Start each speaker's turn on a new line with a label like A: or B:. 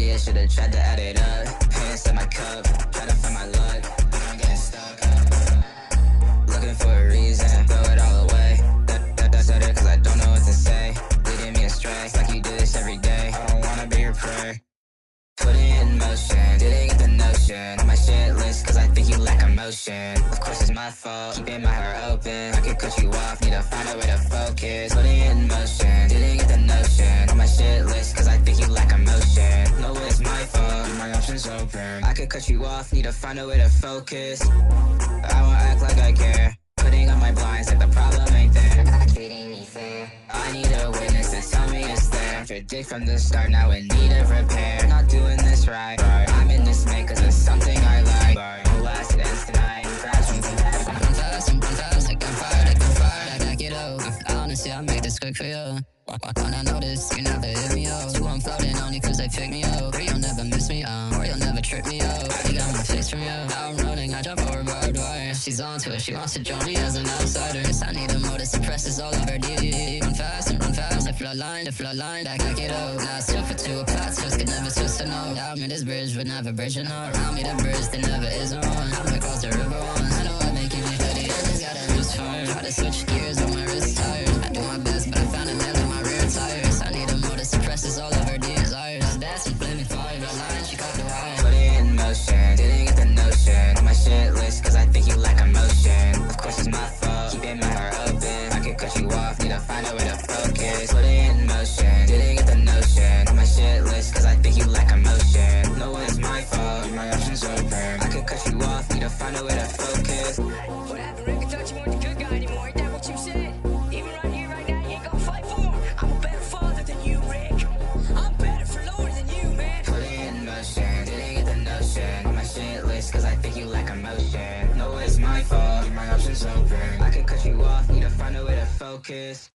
A: idea, should've tried to add it up. Hands in my cup, trying to find my luck, but I'm getting stuck. Looking for a reason, throw it all away. That's it, cause I don't know what to say. Leading me astray, it's like you do this every day. I don't wanna be your prey. Put it in motion, didn't get the notion. On my shit list, cause I think you lack emotion. Of course it's my fault, keeping my heart open. I could cut you off, need to find a way to focus. Put it in motion, didn't get the notion. On my shit list, cause I think you lack emotion. No, it's my fault, my options open. I could cut you off, need to find a way to focus. I won't act like I care. Putting on my blinds like the problem ain't there. Not treating me fair. I need a witness to tell me it's there. Predict from the start, now in need of repair. Not doing this right. I'm in this mate cause it's something I like. No accidents tonight.
B: I'm fast, like I'm fired, I back it up. Honestly, I make this quick for you. When I notice, you never hit me up. So I'm floating only cause they pick me up. Or you'll never miss me out, or you'll never trip me up. I got my fix from you. Now I'm running, I jump over barbed wire. She's onto it, she wants to join me as an outsider. I need a motor suppresses all over D. Run fast, the flood line, back it up. Now it's 2 for 2, a plot twist, could never twist a no. Down me this bridge, but never bridging up. Around me the bridge, there never is one. I'm across the river once. I know I'm making me hoodie, I just gotta lose fire. Try to switch gears, but my wrist tired. I do my best, but I found a nail in my rear tires. I need a motor suppresses all of her desires. That's a flaming fire, red line, she caught the wire.
A: Put it in motion, didn't get the notion. On my shit list, cause I think you lack emotion. Of course it's my fault, keeping my heart open. I could cut you off, need to find a way to focus. Put it in motion, didn't get the notion. On my shit list, cause I think you lack emotion. No, it's my fault, my options open. I could cut you off, need to find a way to focus.
C: What happened, Rick? I thought you weren't the good guy anymore. Ain't that what you said? Even right here, right now, you ain't gonna fight for him. I'm a better father than you, Rick. I'm better for Lord than you, man.
A: Put it in motion, didn't get the notion. On my shit list, cause I think you lack emotion. No, it's my fault, my options open. I could cut you off, need to find a way to focus.